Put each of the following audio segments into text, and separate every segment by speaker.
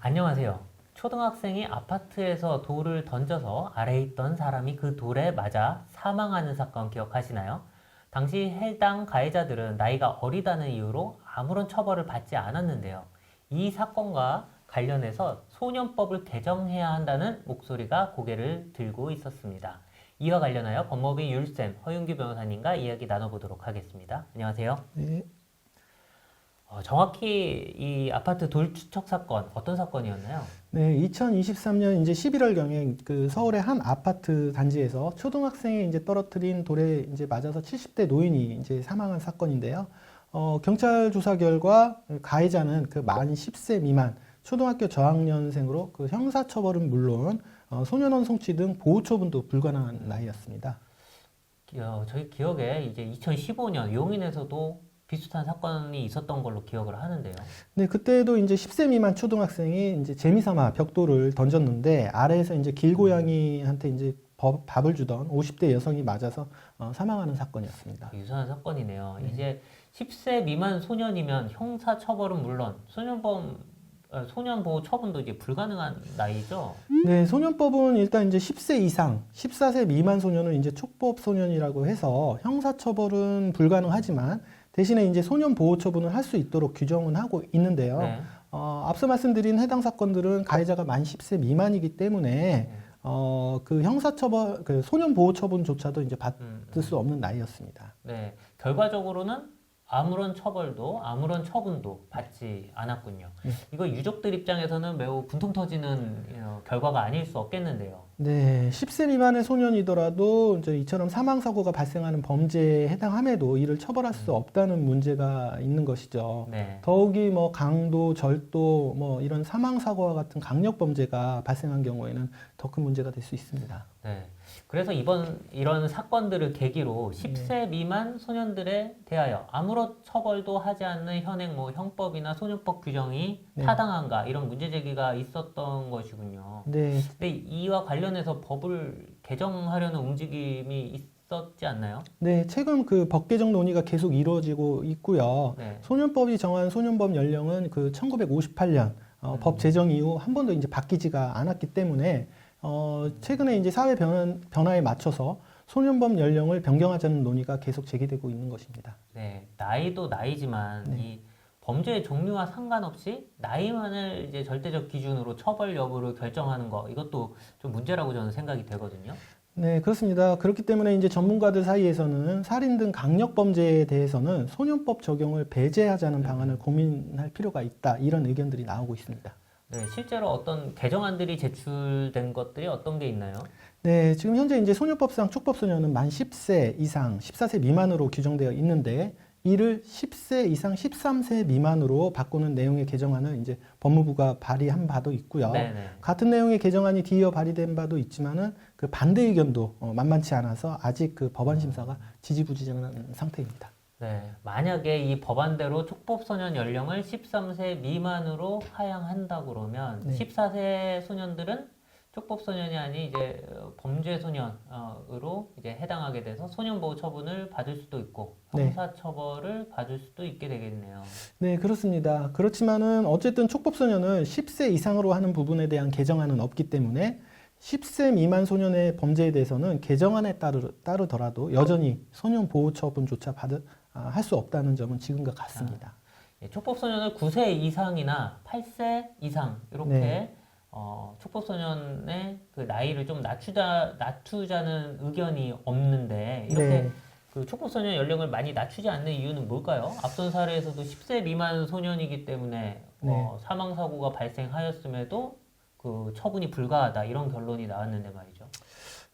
Speaker 1: 안녕하세요. 초등학생이 아파트에서 돌을 던져서 아래에 있던 사람이 그 돌에 맞아 사망하는 사건 기억하시나요? 당시 해당 가해자들은 나이가 어리다는 이유로 아무런 처벌을 받지 않았는데요. 이 사건과 관련해서 소년법을 개정해야 한다는 목소리가 고개를 들고 있었습니다. 이와 관련하여 법무부 율쌤 허윤규 변호사님과 이야기 나눠보도록 하겠습니다. 안녕하세요.
Speaker 2: 네,
Speaker 1: 정확히 이 아파트 돌 추척 사건 어떤 사건이었나요?
Speaker 2: 네, 2023년 이제 11월경에 그 서울의 한 아파트 단지에서 초등학생이 이제 떨어뜨린 돌에 이제 맞아서 70대 노인이 이제 사망한 사건인데요. 경찰 조사 결과 가해자는 그 만 10세 미만 초등학교 저학년생으로 그 형사처벌은 물론 소년원 송치 등 보호처분도 불가능한 나이였습니다.
Speaker 1: 저희 기억에 이제 2015년 용인에서도 비슷한 사건이 있었던 걸로 기억을 하는데요.
Speaker 2: 네, 그때도 이제 10세 미만 초등학생이 이제 재미삼아 벽돌을 던졌는데 아래에서 이제 길고양이한테 이제 밥을 주던 50대 여성이 맞아서 사망하는 사건이었습니다.
Speaker 1: 유사한 사건이네요.
Speaker 2: 네.
Speaker 1: 이제 10세 미만 소년이면 형사 처벌은 물론 소년보호 처분도 이제 불가능한 나이죠.
Speaker 2: 네, 소년법은 일단 이제 10세 이상, 14세 미만 소년은 이제 촉법 소년이라고 해서 형사처벌은 불가능하지만 대신에 이제 소년 보호 처분을 할 수 있도록 규정은 하고 있는데요.
Speaker 1: 네.
Speaker 2: 앞서 말씀드린 해당 사건들은 가해자가 만 10세 미만이기 때문에 그 형사처벌, 그 소년 보호 처분조차도 이제 받을 수 없는 나이였습니다.
Speaker 1: 네. 결과적으로는 아무런 처벌도 아무런 처분도 받지 않았군요.
Speaker 2: 네.
Speaker 1: 이거 유족들 입장에서는 매우 분통 터지는 결과가 아닐 수 없겠는데요.
Speaker 2: 네, 10세 미만의 소년이더라도 이제 이처럼 사망 사고가 발생하는 범죄에 해당함에도 이를 처벌할 수 없다는 문제가 있는 것이죠.
Speaker 1: 네.
Speaker 2: 더욱이 뭐 강도, 절도, 뭐 이런 사망 사고와 같은 강력 범죄가 발생한 경우에는 더 큰 문제가 될 수 있습니다.
Speaker 1: 네. 그래서 이런 사건들을 계기로 10세 미만 소년들에 대하여 아무런 처벌도 하지 않는 현행 형법이나 소년법 규정이
Speaker 2: 네.
Speaker 1: 타당한가 이런 문제 제기가 있었던 것이군요.
Speaker 2: 네,
Speaker 1: 근데 이와 관련해서 법을 개정하려는 움직임이 있었지 않나요?
Speaker 2: 네, 최근 그 법 개정 논의가 계속 이루어지고 있고요.
Speaker 1: 네.
Speaker 2: 소년법이 정한 소년범 연령은 그 1958년 법 제정 이후 한 번도 이제 바뀌지가 않았기 때문에 최근에 이제 사회 변화에 맞춰서 소년범 연령을 변경하자는 논의가 계속 제기되고 있는 것입니다.
Speaker 1: 네. 나이도 나이지만
Speaker 2: 네.
Speaker 1: 이 범죄의 종류와 상관없이 나이만을 이제 절대적 기준으로 처벌 여부를 결정하는 거 이것도 좀 문제라고 저는 생각이 되거든요.
Speaker 2: 네, 그렇습니다. 그렇기 때문에 이제 전문가들 사이에서는 살인 등 강력 범죄에 대해서는 소년법 적용을 배제하자는 방안을 고민할 필요가 있다. 이런 의견들이 나오고 있습니다.
Speaker 1: 네, 실제로 어떤 개정안들이 제출된 것들이 어떤 게 있나요?
Speaker 2: 네, 지금 현재 이제 소년법상 촉법소년은 만 10세 이상 14세 미만으로 규정되어 있는데 이를 10세 이상 13세 미만으로 바꾸는 내용의 개정안을 이제 법무부가 발의한 바도 있고요.
Speaker 1: 네네.
Speaker 2: 같은 내용의 개정안이 뒤이어 발의된 바도 있지만은 그 반대 의견도 만만치 않아서 아직 그 법안 심사가 지지부진한 상태입니다.
Speaker 1: 네, 만약에 이 법안대로 촉법소년 연령을 13세 미만으로 하향한다 그러면
Speaker 2: 네.
Speaker 1: 14세 소년들은 촉법소년이 아닌 이제 범죄 소년으로 이제 해당하게 돼서 소년보호 처분을 받을 수도 있고
Speaker 2: 네.
Speaker 1: 형사처벌을 받을 수도 있게 되겠네요.
Speaker 2: 네, 그렇습니다. 그렇지만은 어쨌든 촉법소년을 10세 이상으로 하는 부분에 대한 개정안은 없기 때문에 10세 미만 소년의 범죄에 대해서는 개정안에 따르더라도 여전히 소년 보호 처분조차 할 수 없다는 점은 지금과 같습니다.
Speaker 1: 예, 촉법소년을 9세 이상이나 8세 이상 이렇게
Speaker 2: 네.
Speaker 1: 촉법소년의 그 나이를 좀 낮추자는 의견이 없는데 이렇게
Speaker 2: 네.
Speaker 1: 그 촉법소년 연령을 많이 낮추지 않는 이유는 뭘까요? 앞선 사례에서도 10세 미만 소년이기 때문에
Speaker 2: 네.
Speaker 1: 사망사고가 발생하였음에도 그 처분이 불가하다 이런 결론이 나왔는데 말이죠.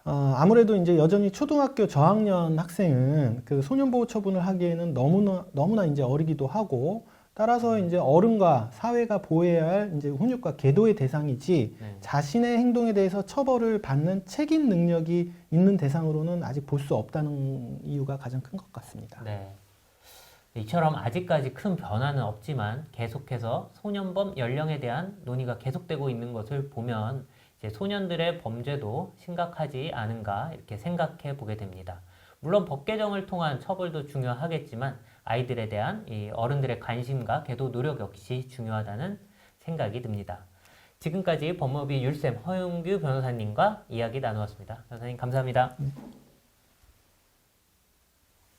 Speaker 2: 아무래도 이제 여전히 초등학교 저학년 학생은 그 소년보호 처분을 하기에는 너무나 이제 어리기도 하고 따라서 이제 어른과 사회가 보호해야 할 이제 훈육과 계도의 대상이지
Speaker 1: 네.
Speaker 2: 자신의 행동에 대해서 처벌을 받는 책임 능력이 있는 대상으로는 아직 볼 수 없다는 이유가 가장 큰 것 같습니다.
Speaker 1: 네. 이처럼 아직까지 큰 변화는 없지만 계속해서 소년범 연령에 대한 논의가 계속되고 있는 것을 보면 이제 소년들의 범죄도 심각하지 않은가 이렇게 생각해 보게 됩니다. 물론 법 개정을 통한 처벌도 중요하겠지만 아이들에 대한 이 어른들의 관심과 계도 노력 역시 중요하다는 생각이 듭니다. 지금까지 법무비 율쌤 허용규 변호사님과 이야기 나누었습니다. 변호사님 감사합니다.